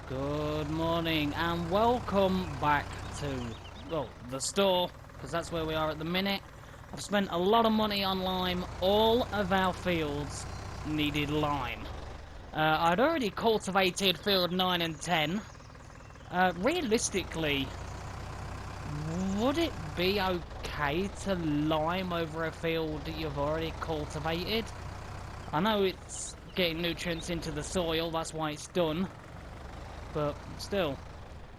Good morning and welcome back to, well, the store, because that's where we are at the minute. I've spent a lot of money on lime. All of our fields needed lime. I'd already cultivated field 9 and 10. Realistically, would it be okay to lime over a field that you've already cultivated? I know it's getting nutrients into the soil, that's why it's done. But still,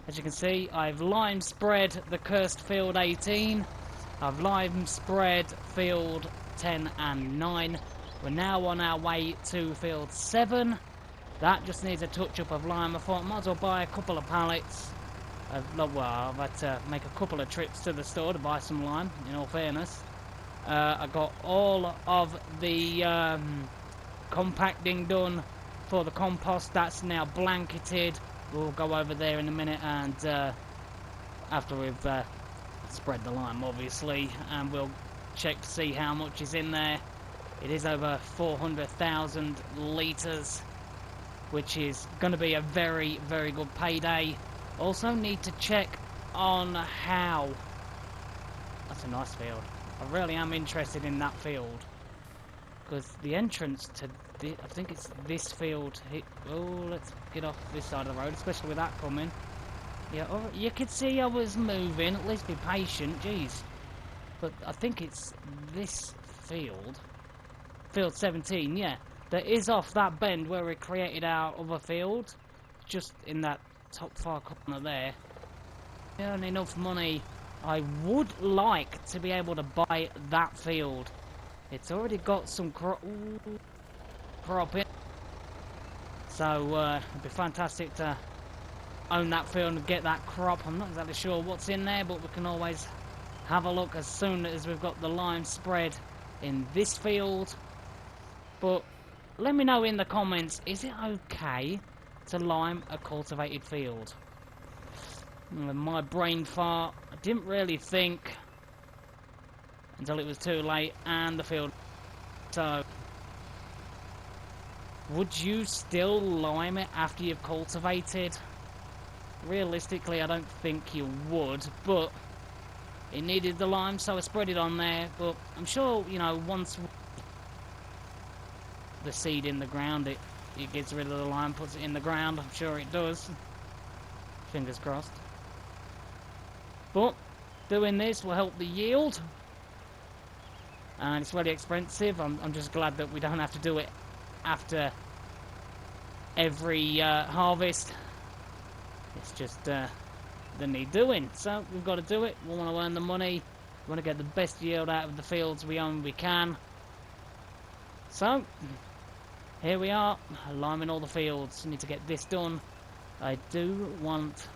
as you can see, I've lime spread the cursed field 18. I've lime spread field 10 and 9. We're now on our way to field 7. That just needs a touch up of lime. I thought I might as well buy a couple of pallets. I've had to make a couple of trips to the store to buy some lime, in all fairness. I got all of the compacting done for the compost. That's now blanketed. We'll go over there in a minute, and after we've spread the lime, obviously, and we'll check to see how much is in there. It is over 400,000 litres, which is going to be a very, very good payday. Also need to check on how... That's a nice field. I really am interested in that field, because the entrance to I think it's this field. Oh, let's get off this side of the road, especially with that coming. Yeah, you could see I was moving. At least be patient, jeez. But I think it's this field. Field 17, yeah. That is off that bend where we created our other field. Just in that top far corner there. Earn enough money. I would like to be able to buy that field. It's already got some crop in. So it'd be fantastic to own that field and get that crop. I'm not exactly sure what's in there, but we can always have a look as soon as we've got the lime spread in this field. But let me know in the comments, is it okay to lime a cultivated field? My brain fart, I didn't really think until it was too late and the field. So would you still lime it after you've cultivated? Realistically, I don't think you would, but it needed the lime, so I spread it on there. But I'm sure, you know, once the seed in the ground, it gets rid of the lime, puts it in the ground. I'm sure it does. Fingers crossed. But doing this will help the yield, and it's really expensive. I'm just glad that we don't have to do it after every harvest. It's just the need doing. So we've got to do it. We want to earn the money. We want to get the best yield out of the fields we own we can. So here we are, liming all the fields. Need to get this done. I do want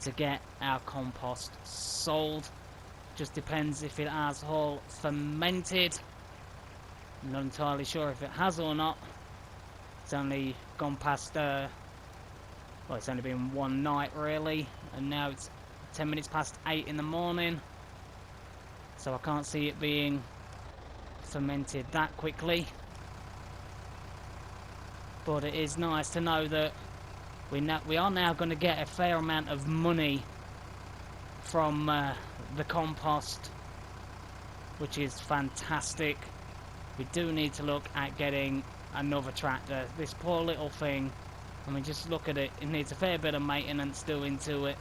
to get our compost sold. Just depends if it has all fermented. I'm not entirely sure if it has or not. It's only gone past, well, it's only been one night really, and now it's 10 minutes past 8 in the morning, so I can't see it being fermented that quickly. But it is nice to know that we are now going to get a fair amount of money from the compost, which is fantastic. We do need to look at getting another tractor. This poor little thing, I mean, just look at it. It needs a fair bit of maintenance doing to it.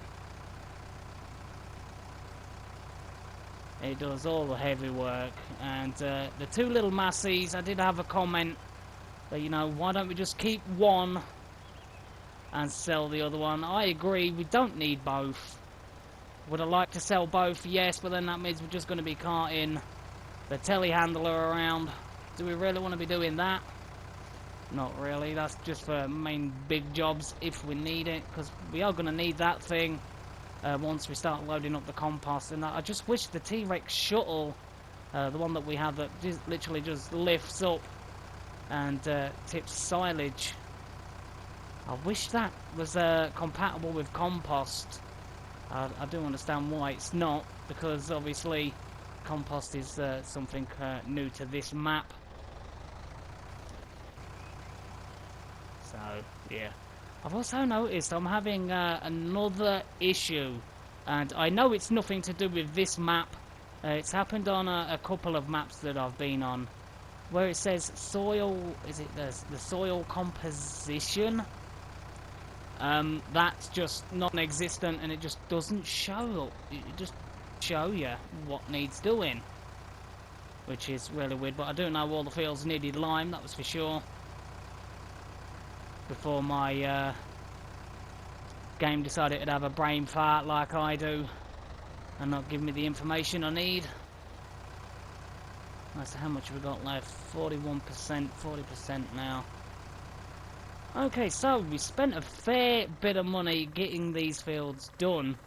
It does all the heavy work. And the two little Massies, I did have a comment that, you know, why don't we just keep one and sell the other one? I agree, we don't need both. Would I like to sell both? Yes, but then that means we're just going to be carting the telehandler around. Do we really want to be doing that? Not really. That's just for main big jobs if we need it, because we are going to need that thing once we start loading up the compost. And I just wish the T-Rex shuttle, the one that we have that just literally just lifts up and tips silage, I wish that was compatible with compost. I do understand why it's not, because obviously compost is something new to this map. So, yeah. I've also noticed I'm having another issue, and I know it's nothing to do with this map. It's happened on a couple of maps that I've been on, where it says soil, is it the soil composition? That's just non-existent, and it just doesn't show. It just show you what needs doing, which is really weird. But I do know all the fields needed lime, that was for sure. Before my game decided to have a brain fart like I do, and not give me the information I need. So how much have we got left? 41%, 40% now. Okay, so we spent a fair bit of money getting these fields done.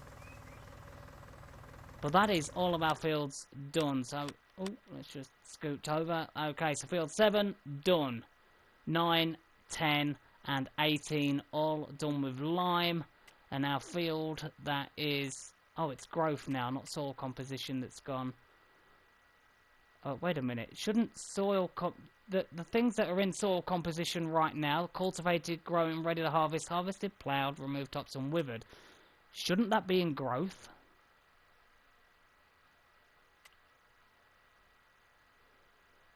But that is all of our fields done. So, oh, let's just scoot over. Okay, so field 7, done. 9, 10, and 18 all done with lime. And our field that is... Oh, it's growth now, not soil composition that's gone. Oh, wait a minute. Shouldn't soil... The things that are in soil composition right now, cultivated, growing, ready to harvest, harvested, ploughed, removed tops and withered. Shouldn't that be in growth?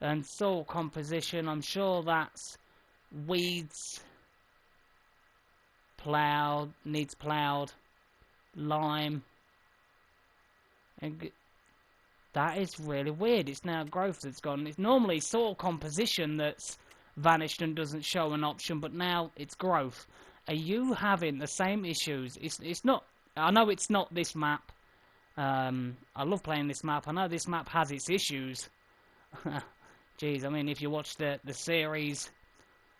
And soil composition, I'm sure that's weeds, ploughed, needs ploughed, lime. And that is really weird. It's now growth that's gone. It's normally soil composition that's vanished and doesn't show an option, but now it's growth. Are you having the same issues? It's not... I know it's not this map. I love playing this map. I know this map has its issues. Jeez, I mean, if you watch the series,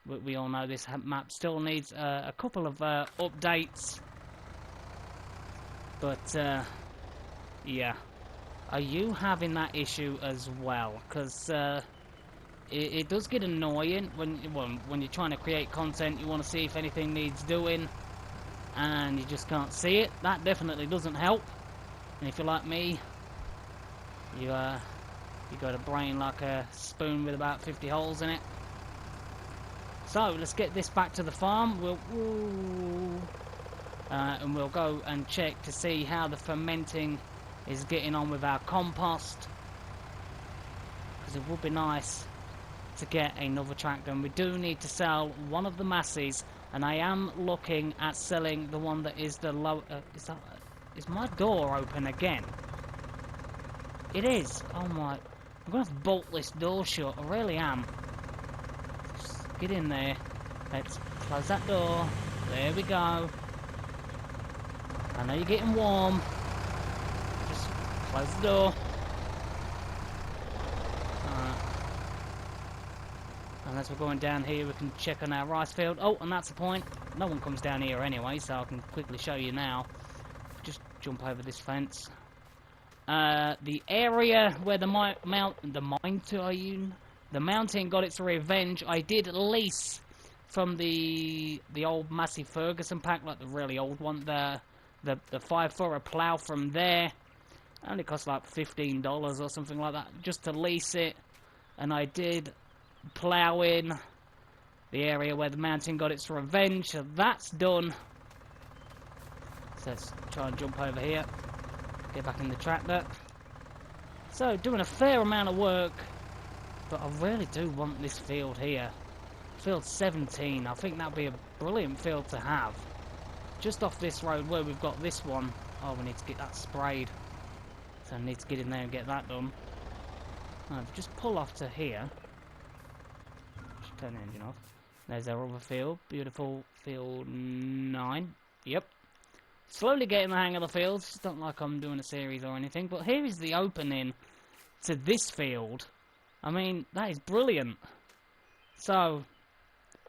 we all know this map still needs a couple of updates. But, yeah. Are you having that issue as well? Because it does get annoying when you're trying to create content. You want to see if anything needs doing, and you just can't see it. That definitely doesn't help. And if you're like me, you got a brain like a spoon with about 50 holes in it. So let's get this back to the farm. And we'll go and check to see how the fermenting is getting on with our compost, because it would be nice to get another tractor, and we do need to sell one of the masses, and I am looking at selling the one that is the low... is my door open again? It is. Oh my... I'm going to have to bolt this door shut. I really am. Just get in there. Let's close that door. There we go. I know you're getting warm. Just close the door. And as we're going down here, we can check on our rice field. Oh, and that's the point. No one comes down here anyway, so I can quickly show you now. Just jump over this fence. The area where the mountain got its revenge, I did lease from the old Massey Ferguson pack, like the really old one, the 5 for a plough from there. It only cost like $15 or something like that, just to lease it. And I did plough in the area where the mountain got its revenge, so that's done. So let's try and jump over here. Get back in the tractor. So, doing a fair amount of work, but I really do want this field here. Field 17, I think that would be a brilliant field to have. Just off this road where we've got this one. Oh, we need to get that sprayed. So I need to get in there and get that done. Just pull off to here. Just turn the engine off. There's our other field. Beautiful field 9. Yep. Slowly getting the hang of the fields. It's not like I'm doing a series or anything, but here is the opening to this field. I mean, that is brilliant. So,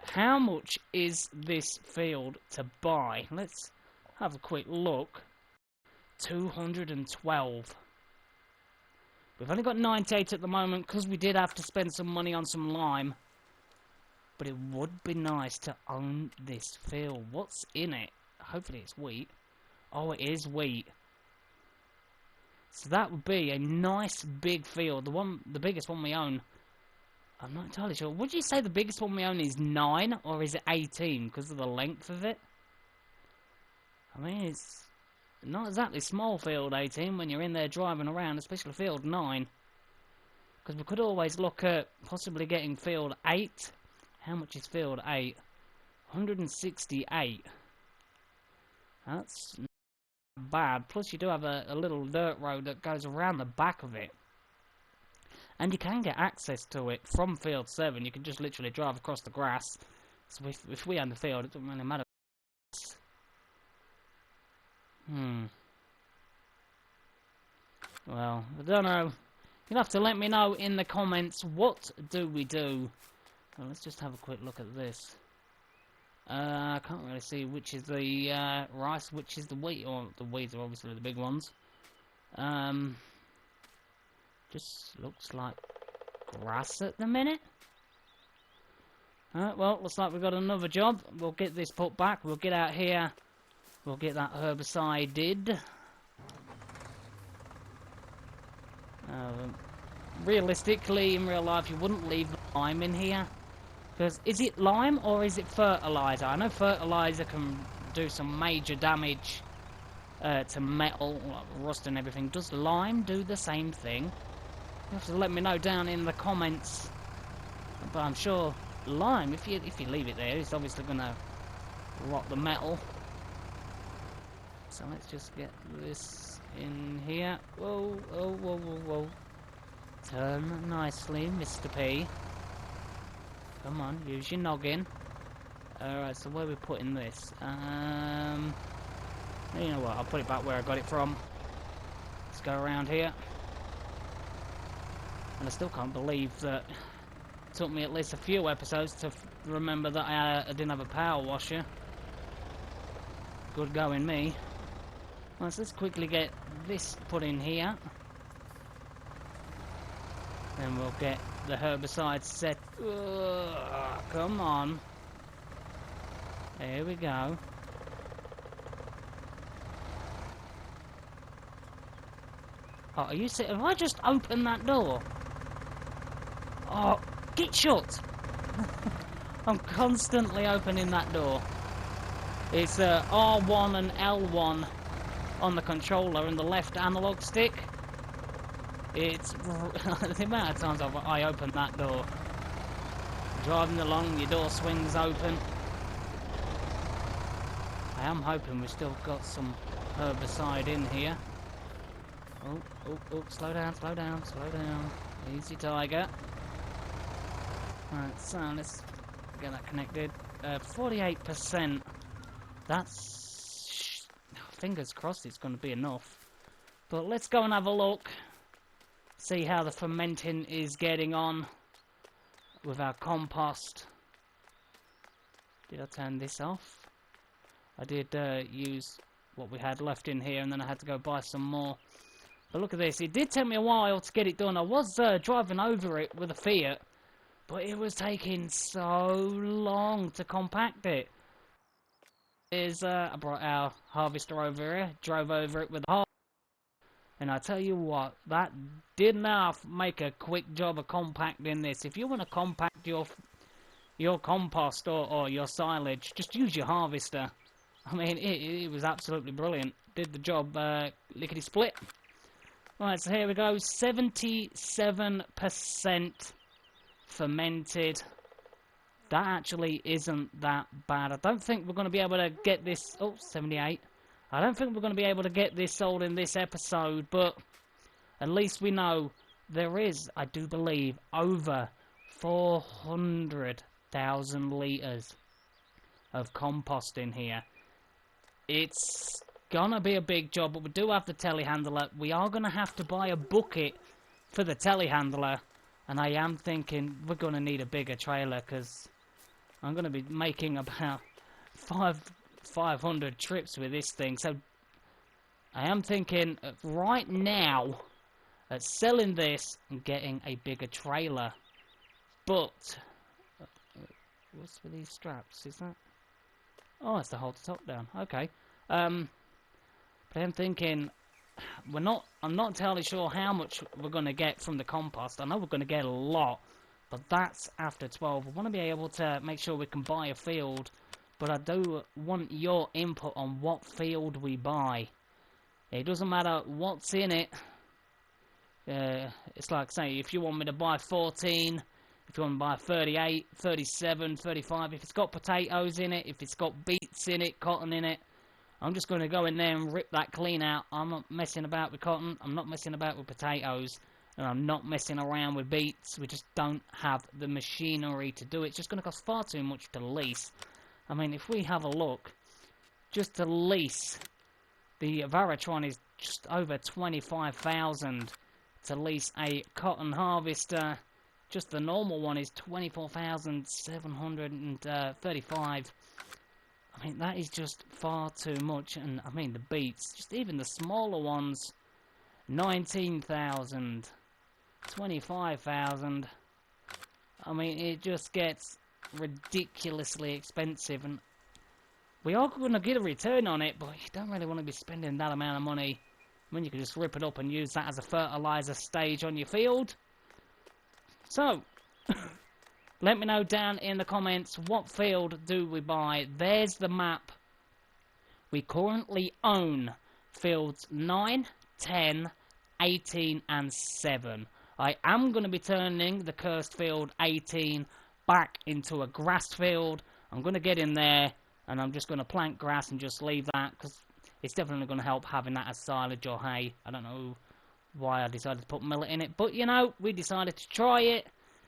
how much is this field to buy? Let's have a quick look. 212. We've only got 98 at the moment because we did have to spend some money on some lime. But it would be nice to own this field. What's in it? Hopefully it's wheat. Oh, it is wheat. So that would be a nice big field. The biggest one we own. I'm not entirely sure. Would you say the biggest one we own is 9, or is it 18, because of the length of it? I mean, it's not exactly small field 18 when you're in there driving around, especially field 9. Because we could always look at possibly getting field 8. How much is field 8? 168. That's not bad. Plus you do have a little dirt road that goes around the back of it. And you can get access to it from field 7. You can just literally drive across the grass. So if we own the field, it doesn't really matter. Well, I don't know. You'll have to let me know in the comments, what do we do? Well, let's just have a quick look at this. I can't really see which is the rice, which is the wheat, or the wheat are obviously the big ones. Just looks like grass at the minute. Well, looks like we've got another job. We'll get this put back. We'll get out here. We'll get that herbicided. Realistically, in real life, you wouldn't leave the lime in here. Because, is it lime or is it fertilizer? I know fertilizer can do some major damage to metal, like rust and everything. Does lime do the same thing? You have to let me know down in the comments. But I'm sure lime, if you leave it there, it's obviously going to rot the metal. So let's just get this in here. Whoa, whoa, whoa, whoa, whoa. Turn nicely, Mr. P. Come on, use your noggin. Alright, so where are we putting this? You know what, I'll put it back where I got it from. Let's go around here. And I still can't believe that it took me at least a few episodes to remember that I didn't have a power washer. Good going, me. Right, so let's quickly get this put in here. Then we'll get the herbicide set. Come on. There we go. Oh, are you sitting? Have I just opened that door? Oh, get shut! I'm constantly opening that door. It's R1 and L1 on the controller and the left analog stick. It's the amount of times I open that door. Driving along, your door swings open. I am hoping we've still got some herbicide in here. Oh, oh, oh, slow down, slow down, slow down. Easy, tiger. Right, so let's get that connected. 48%. That's... fingers crossed it's going to be enough. But let's go and have a look. See how the fermenting is getting on with our compost. Did I turn this off? I did use what we had left in here, and then I had to go buy some more. But look at this. It did take me a while to get it done. I was driving over it with a Fiat, but it was taking so long to compact it. I brought our harvester over here, drove over it with a harvester. And I tell you what, that did not make a quick job of compacting this. If you want to compact your compost or your silage, just use your harvester. I mean, it was absolutely brilliant. Did the job lickety-split. Right, so here we go. 77% fermented. That actually isn't that bad. I don't think we're going to be able to get this... Oh, 78. I don't think we're going to be able to get this sold in this episode, but at least we know there is, I do believe, over 400,000 litres of compost in here. It's going to be a big job, but we do have the telehandler. We are going to have to buy a bucket for the telehandler, and I am thinking we're going to need a bigger trailer, because I'm going to be making about 500 trips with this thing. So I am thinking right now at selling this and getting a bigger trailer. But what's with these straps? Is that? Oh, it's to hold the top down. Okay. But I'm thinking I'm not entirely sure how much we're going to get from the compost. I know we're going to get a lot, but that's after 12. We want to be able to make sure we can buy a field, but I do want your input on what field we buy. It doesn't matter what's in it. It's like, say, if you want me to buy 14, if you want to buy 38, 37, 35, if it's got potatoes in it, if it's got beets in it, cotton in it, I'm just going to go in there and rip that clean out. I'm not messing about with cotton, I'm not messing about with potatoes, and I'm not messing around with beets. We just don't have the machinery to do it. It's just going to cost far too much to lease. I mean, if we have a look, just to lease, the Varatron is just over 25,000 to lease a cotton harvester. Just the normal one is 24,735. I mean, that is just far too much. And I mean, the beets, just even the smaller ones, 19,000, 25,000. I mean, it just gets ridiculously expensive, and we are going to get a return on it, but you don't really want to be spending that amount of money when you can just rip it up and use that as a fertilizer stage on your field. So, let me know down in the comments, what field do we buy? There's the map. We currently own fields 9, 10, 18 and 7. I am going to be turning the cursed field 18 back into a grass field. I'm going to get in there and I'm just going to plant grass and just leave that, because it's definitely going to help having that as silage or hay. I don't know why I decided to put millet in it, but you know, we decided to try it,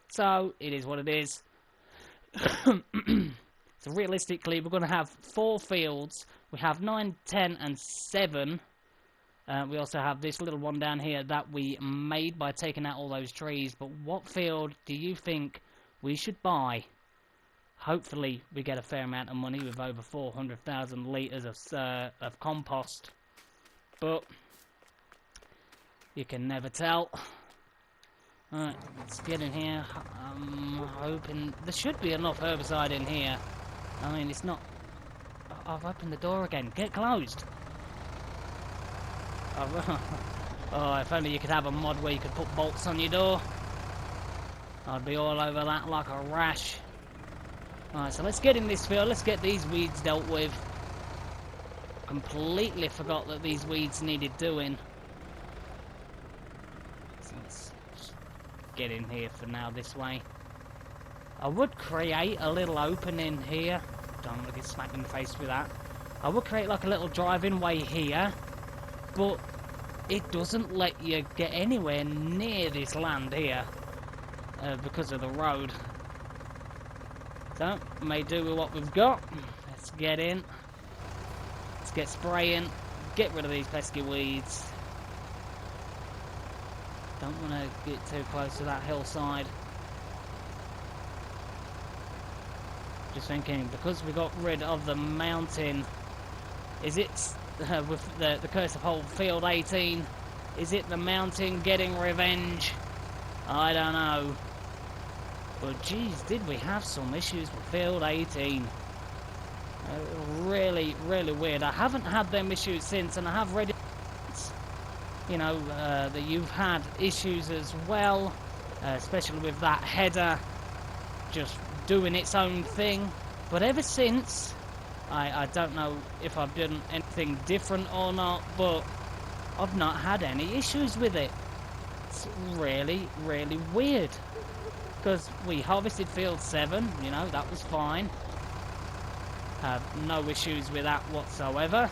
so it is what it is. So realistically, we're going to have 4 fields. We have 9, 10 and 7. We also have this little one down here that we made by taking out all those trees. But what field do you think we should buy? Hopefully we get a fair amount of money with over 400,000 litres of compost. But you can never tell. Alright, let's get in here. I'm hoping there should be enough herbicide in here. I mean, it's not... I've opened the door again. Get closed. Oh, if only you could have a mod where you could put bolts on your door. I'd be all over that like a rash. Alright, so let's get in this field. Let's get these weeds dealt with. Completely forgot that these weeds needed doing. So let's just get in here for now this way. I would create a little opening here. Don't want to get smacked in the face with that. I would create like a little driving way here, but it doesn't let you get anywhere near this land here because of the road. So, may do with what we've got. Let's get in. Let's get spraying. Get rid of these pesky weeds. Don't want to get too close to that hillside. Just thinking, because we got rid of the mountain, is it with the curse of whole field 18, is it the mountain getting revenge? I don't know. But geez, did we have some issues with field 18. Really, really weird. I haven't had them issues since, and I have read, you know, that you've had issues as well, especially with that header just doing its own thing. But ever since, I don't know if I've done anything different or not, but I've not had any issues with it. It's really, really weird. Because we harvested field 7, you know, that was fine. Have no issues with that whatsoever.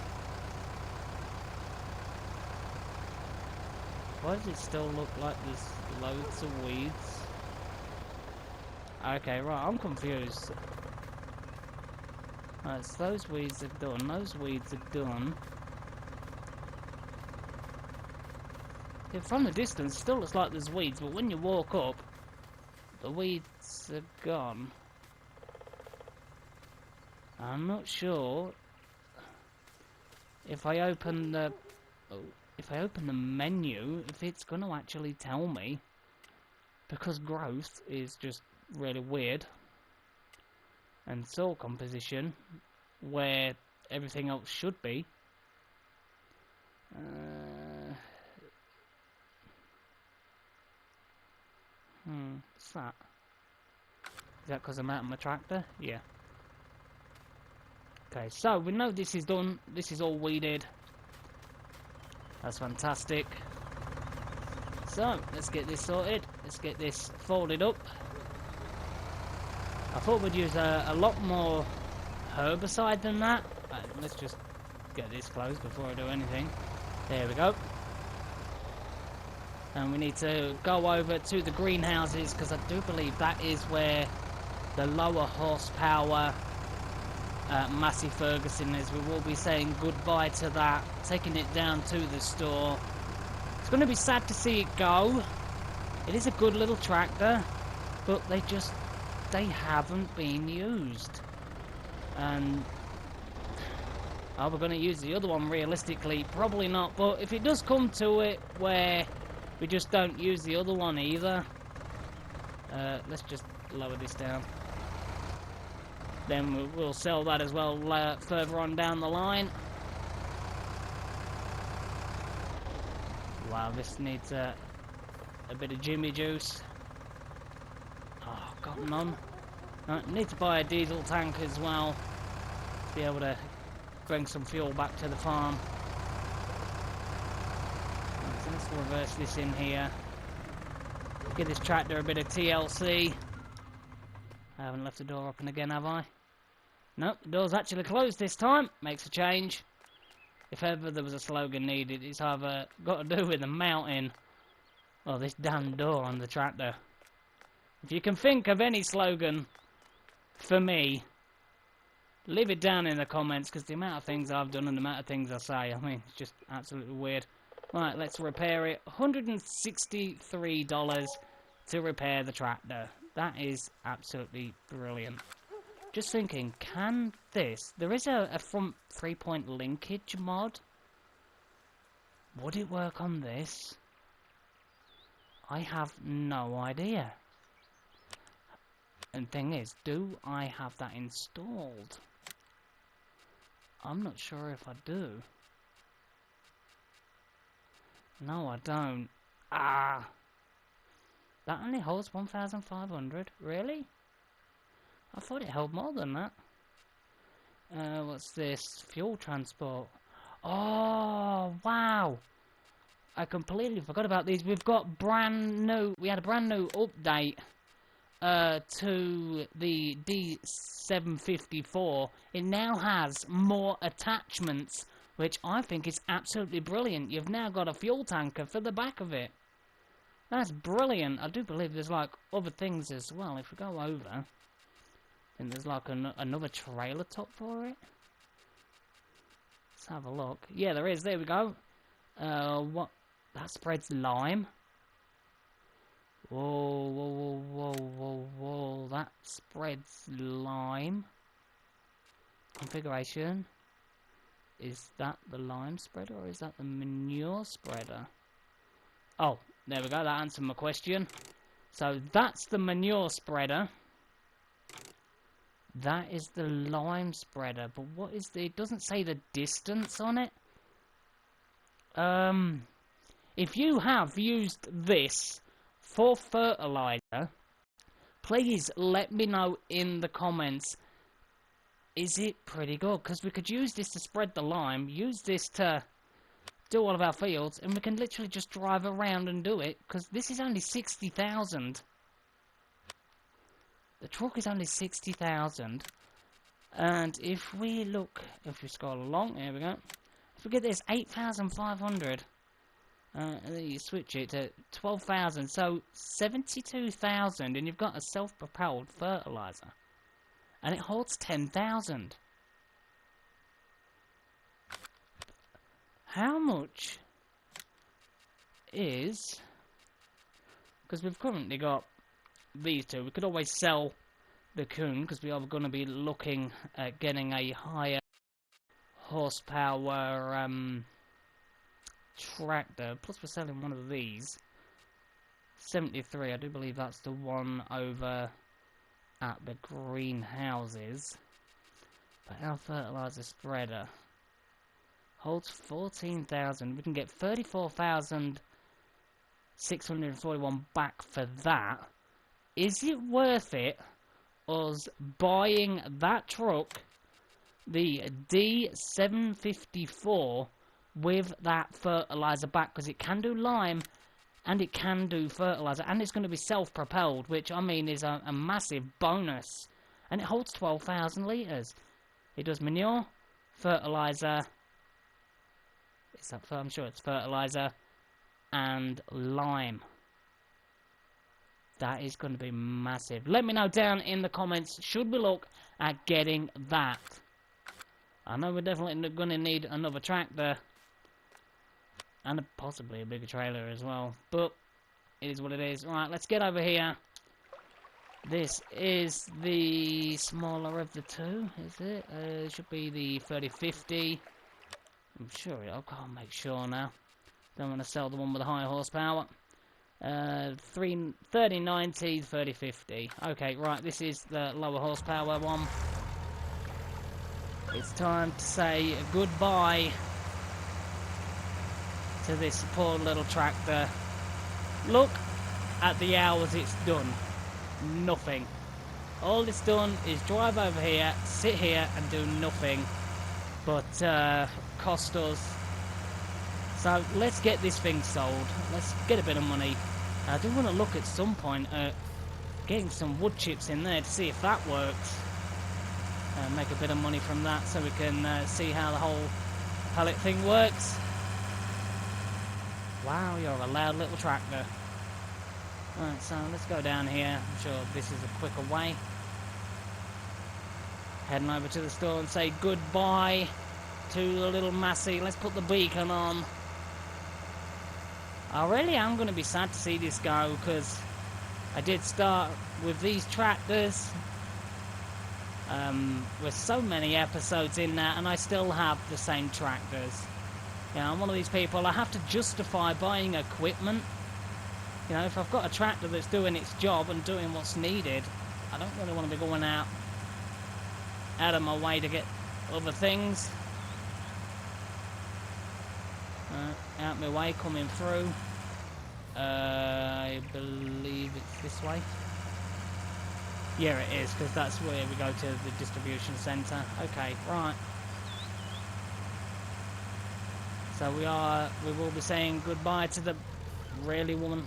Why does it still look like there's loads of weeds? Okay, right, I'm confused. Right, so those weeds are done, those weeds are done. Yeah, from the distance, it still looks like there's weeds, but when you walk up, the weeds are gone. I'm not sure if I open the menu, if it's going to actually tell me, because growth is just really weird, and soil composition, where everything else should be. What's that? Is that because I'm out of my tractor? Yeah. Okay, so we know this is done. This is all weeded. That's fantastic. So, let's get this sorted. Let's get this folded up. I thought we'd use a lot more herbicide than that. Let's just get this closed before I do anything. There we go. And we need to go over to the greenhouses, because I do believe that is where the lower horsepower Massey Ferguson is. We will be saying goodbye to that, taking it down to the store. It's going to be sad to see it go. It is a good little tractor, but they haven't been used. And are we going to use the other one realistically? Probably not, but if it does come to it where we just don't use the other one either, let's just lower this down. Then we'll sell that as well further on down the line. Wow, this needs a bit of Jimmy juice. Oh, got none. Need to buy a diesel tank as well to be able to bring some fuel back to the farm. So let's reverse this in here. Give this tractor a bit of TLC. I haven't left the door open again, have I? Nope, the door's actually closed this time. Makes a change. If ever there was a slogan needed, it's either got to do with the mountain or this damn door on the tractor. If you can think of any slogan for me, leave it down in the comments, because the amount of things I've done and the amount of things I say, I mean, it's just absolutely weird. Right, let's repair it. $163 to repair the tractor. That is absolutely brilliant. Just thinking, can this... There is a front 3-point linkage mod. Would it work on this? I have no idea. And thing is, do I have that installed? I'm not sure if I do. No, I don't. Ah! That only holds 1,500. Really? I thought it held more than that. What's this? Fuel transport. Oh, wow! I completely forgot about these. We've got brand new... We had a brand new update to the D754. It now has more attachments, which I think is absolutely brilliant. You've now got a fuel tanker for the back of it. That's brilliant. I do believe there's like other things as well. If we go over, then there's like another trailer top for it. Let's have a look. Yeah, there is. There we go. What? That spreads lime. Whoa, whoa, whoa, whoa, whoa, whoa. That spreads lime. Configuration. Is that the lime spreader or is that the manure spreader? Oh, there we go. That answered my question. So that's the manure spreader. That is the lime spreader. But what is the... It doesn't say the distance on it. If you have used this for fertilizer, please let me know in the comments. Is it pretty good? Because we could use this to spread the lime, use this to do all of our fields, and we can literally just drive around and do it, because this is only 60,000. The truck is only 60,000. And if we look, if we scroll along, here we go. If we get this 8,500, and then you switch it to 12,000, so 72,000, and you've got a self-propelled fertilizer. And it holds 10,000. How much is... Because we've currently got these two. We could always sell the Coon, because we are going to be looking at getting a higher horsepower tractor. Plus we're selling one of these. 73, I do believe that's the one over at the greenhouses. But our fertilizer spreader holds 14,000. We can get 34,641 back for that. Is it worth it, us buying that truck, the D754, with that fertilizer back, because it can do lime and it can do fertilizer, and it's going to be self-propelled, which I mean is a massive bonus, and it holds 12,000 litres. It does manure, fertilizer, I'm sure it's fertilizer, and lime. That is going to be massive. Let me know down in the comments, should we look at getting that? I know we're definitely going to need another tractor, and possibly a bigger trailer as well, but it is what it is. Right, let's get over here. This is the smaller of the two, is it? It should be the 3050. I'm sure I can't make sure now. Don't want to sell the one with the higher horsepower. 3090, 3050. Okay, right, this is the lower horsepower one. It's time to say goodbye to this poor little tractor. Look at the hours it's done. Nothing. All it's done is drive over here, sit here and do nothing but cost us. So let's get this thing sold. Let's get a bit of money. I do want to look at some point at getting some wood chips in there to see if that works. Make a bit of money from that so we can see how the whole pallet thing works. Wow, you're a loud little tractor. Right, so let's go down here. I'm sure this is a quicker way. Heading over to the store and say goodbye to the little Massey. Let's put the beacon on. I really am going to be sad to see this go, because I did start with these tractors. With so many episodes in there, and I still have the same tractors. You know, I'm one of these people, I have to justify buying equipment. You know, if I've got a tractor that's doing its job and doing what's needed, I don't really want to be going out of my way to get other things. Out my way, coming through. I believe it's this way. Yeah, it is, because that's where we go to the distribution centre. Okay, right. So we will be saying goodbye to the really woman.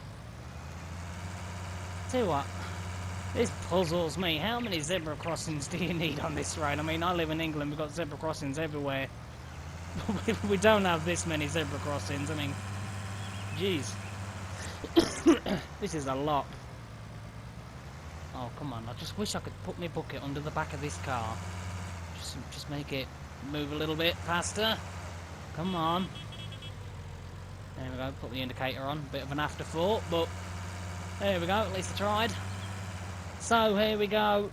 Tell you what, this puzzles me. How many zebra crossings do you need on this road? I mean, I live in England, we've got zebra crossings everywhere. We don't have this many zebra crossings. I mean, jeez. This is a lot. Oh, come on. I just wish I could put my bucket under the back of this car. Just make it move a little bit faster. Come on. There we go. Put the indicator on. Bit of an afterthought, but there we go. At least I tried. So, here we go.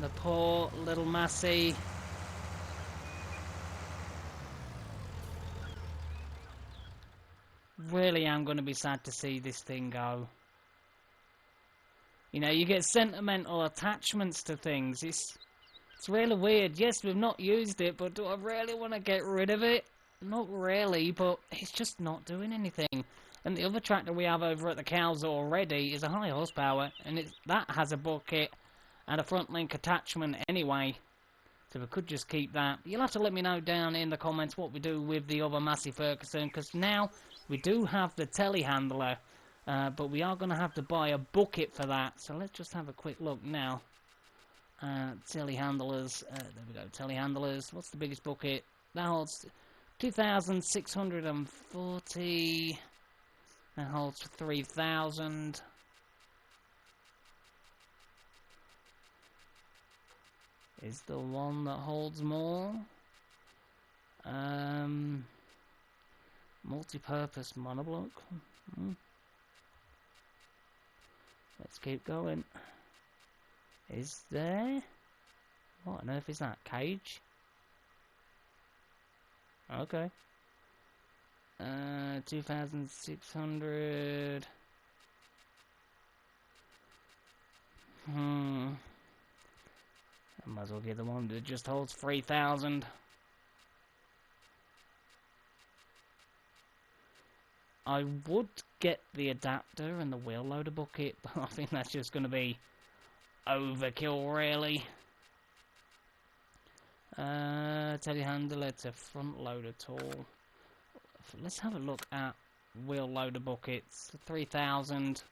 The poor little Massey. Really am going to be sad to see this thing go. You know, you get sentimental attachments to things. It's really weird. Yes, we've not used it, but do I really want to get rid of it? Not really, but it's just not doing anything. And the other tractor we have over at the cows already is a high horsepower, and that has a bucket and a front link attachment anyway. So we could just keep that. You'll have to let me know down in the comments what we do with the other Massey Ferguson, because now we do have the telehandler. But we are going to have to buy a bucket for that. So let's just have a quick look now. Telehandlers. There we go. Telehandlers. What's the biggest bucket? That holds 2,640. That holds 3,000. Is the one that holds more. Multi-purpose monoblock. Let's keep going. Is there? What on earth is that? Cage? Okay. 2,600. I might as well get the one that just holds 3,000. I would get the adapter and the wheel loader bucket, but I think that's just going to be overkill, really. Telehandler to front loader tool. Let's have a look at wheel loader buckets. 3,000,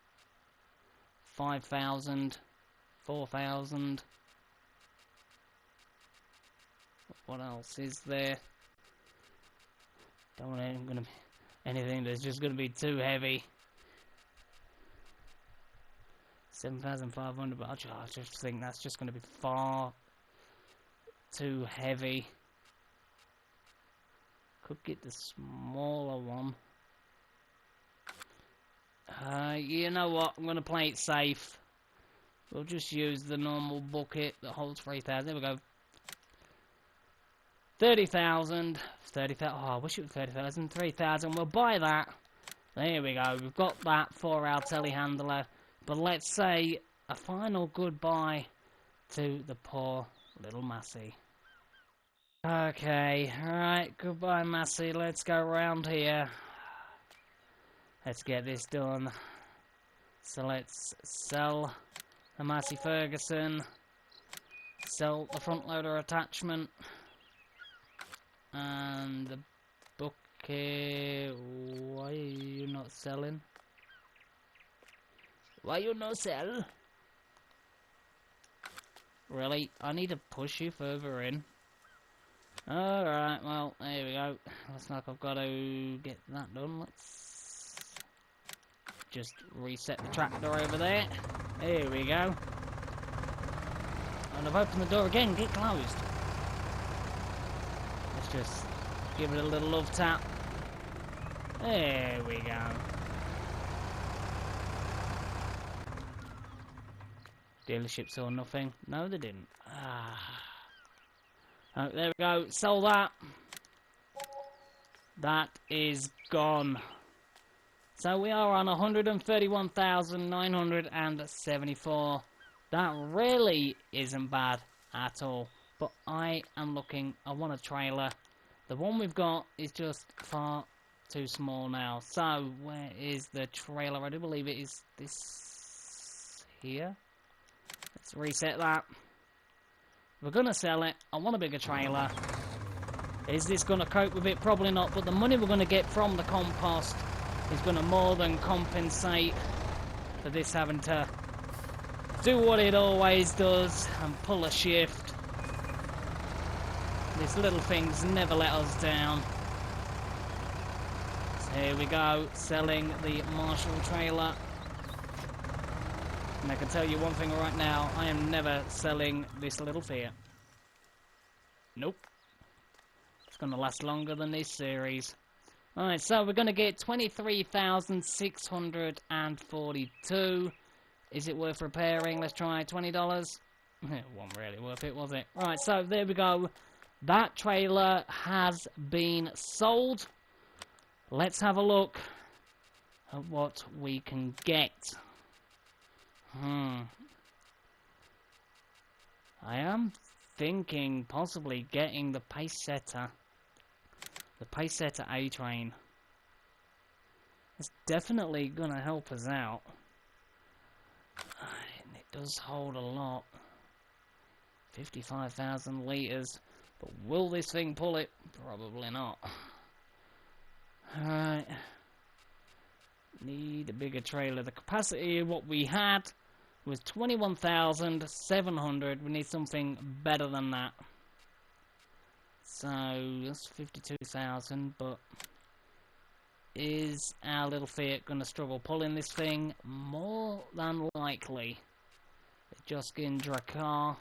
5,000, 4,000. What else is there? Don't want anything that's just gonna be too heavy. 7,500, but I just think that's just gonna be far too heavy. Could get the smaller one. You know what? I'm gonna play it safe. We'll just use the normal bucket that holds 3,000. There we go. 30,000. 30,000. Oh, I wish it was 30,000. 3,000. We'll buy that. There we go. We've got that for our telehandler. But let's say a final goodbye to the poor little Massey. Okay, alright, goodbye Massey, let's go around here. Let's get this done. So let's sell the Massey Ferguson, sell the front loader attachment, and the bucket. Why are you not selling? Why you not sell? Really? I need to push you further in. Alright, well, there we go. Looks like I've got to get that done. Let's just reset the tractor over there. There we go. And I've opened the door again. Get closed. Let's just give it a little love tap. There we go. Dealership saw nothing. No, they didn't. Oh, there we go. Sold that. That is gone. So we are on 131,974. That really isn't bad at all. But I am looking. I want a trailer. The one we've got is just far too small now. So where is the trailer? I do believe it is this here. Let's reset that. We're gonna sell it. I want a bigger trailer. Is this gonna cope with it? Probably not, but the money we're gonna get from the compost is gonna more than compensate for this having to do what it always does and pull a shift. These little things never let us down. So here we go, selling the Marshall trailer. And I can tell you one thing right now, I am never selling this little Fiat. Nope. It's going to last longer than this series. Alright, so we're going to get 23,642. Is it worth repairing? Let's try $20. It wasn't really worth it, was it? Right, so there we go. That trailer has been sold. Let's have a look at what we can get. I am thinking possibly getting the Pacesetter. The Pacesetter A-Train. It's definitely gonna help us out. And it does hold a lot. 55,000 litres. But will this thing pull it? Probably not. Alright. Need a bigger trailer. The capacity of what we had was 21,700. We need something better than that. So that's 52,000. But is our little Fiat going to struggle pulling this thing? More than likely. Joskin Drakkar.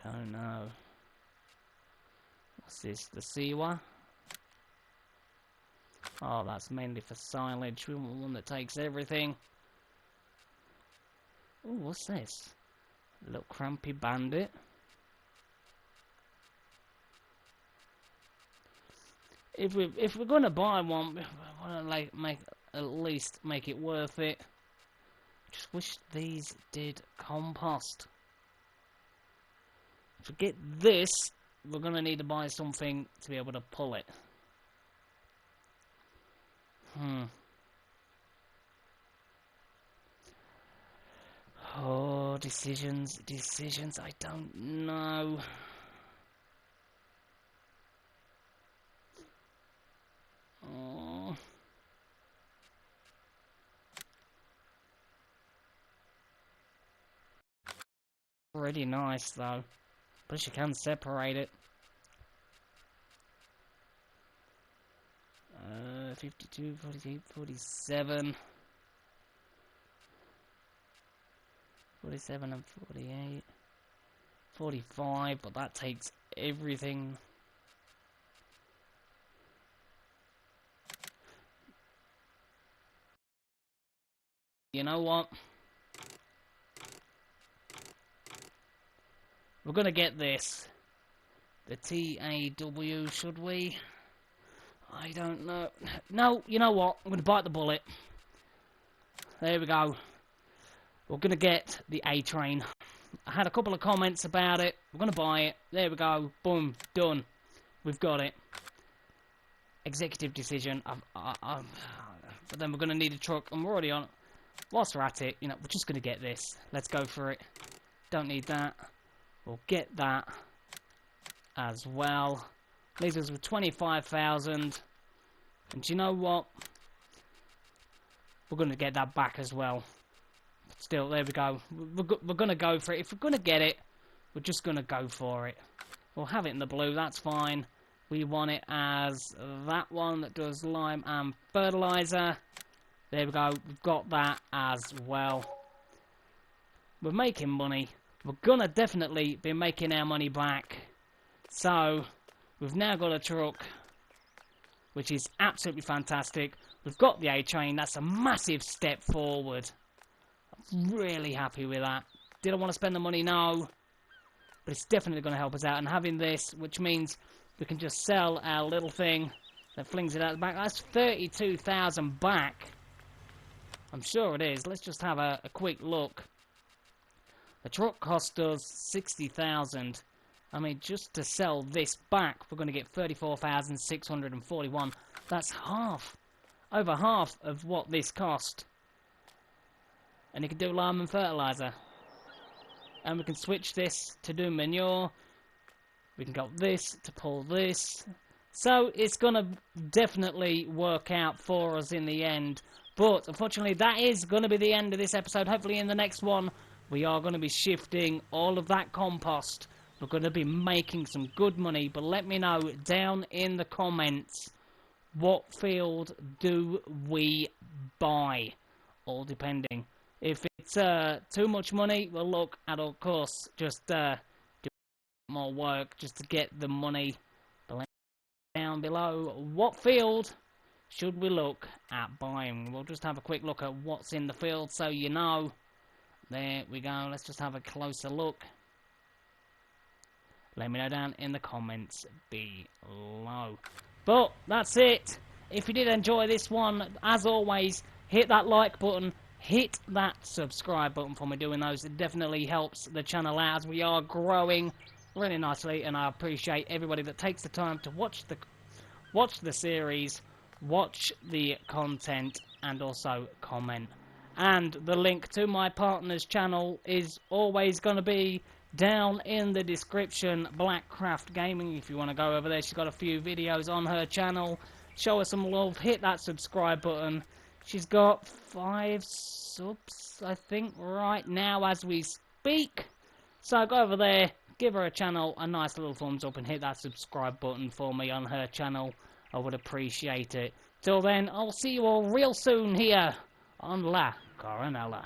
I don't know. What's this? The Siwa? Oh, that's mainly for silage. We want one that takes everything. Oh, what's this? A little crampy bandit. If we're gonna buy one, we wanna like at least make it worth it. Just wish these did compost. To get this, we're gonna need to buy something to be able to pull it. Oh, decisions, I don't know. Oh. Pretty nice, though. But you can separate it. 52, 48, 47. 47 and 48. 45, but that takes everything. You know what? We're gonna get this. The TAW, should we? I don't know. No, you know what? I'm gonna bite the bullet. There we go. We're gonna get the A train. I had a couple of comments about it. We're gonna buy it. There we go. Boom. Done. We've got it. Executive decision. But then we're gonna need a truck, and we're already on. Whilst we're at it, you know, we're just gonna get this. Let's go for it. Don't need that. We'll get that as well. Leaves us with 25,000. And do you know what? We're gonna get that back as well. Still, there we go. We're gonna go for it. If we're gonna get it, we're just gonna go for it. We'll have it in the blue. That's fine. We want it as that one that does lime and fertilizer. There we go. We've got that as well. We're making money. We're gonna definitely be making our money back. So we've now got a truck, which is absolutely fantastic. We've got the A train. That's a massive step forward. I'm really happy with that. Did I want to spend the money? No. But it's definitely going to help us out. And having this, which means we can just sell our little thing that flings it out the back. That's 32,000 back. I'm sure it is. Let's just have a quick look. The truck cost us 60,000. I mean, just to sell this back, we're going to get 34,641. That's half. Over half of what this cost. And you can do lime and fertilizer. And we can switch this to do manure. We can go this to pull this. So it's going to definitely work out for us in the end. But unfortunately, that is going to be the end of this episode. Hopefully in the next one, we are going to be shifting all of that compost. We're going to be making some good money. But let me know down in the comments, what field do we buy? All depending. If it's too much money, we'll look at, of course, just do more work just to get the money. But down below, what field should we look at buying? We'll just have a quick look at what's in the field so you know. There we go. Let's just have a closer look. Let me know down in the comments below. But that's it. If you did enjoy this one, as always, hit that like button. Hit that subscribe button for me doing those. It definitely helps the channel out as we are growing really nicely, and I appreciate everybody that takes the time to watch the series, watch the content, and also comment. And the link to my partner's channel is always going to be down in the description. Blackcraft Gaming, if you want to go over there. She's got a few videos on her channel. Show her some love. Hit that subscribe button. She's got 5 subs, I think, right now as we speak. So go over there, give her a channel a nice little thumbs up, and hit that subscribe button for me on her channel. I would appreciate it. Till then, I'll see you all real soon here on La Coronella.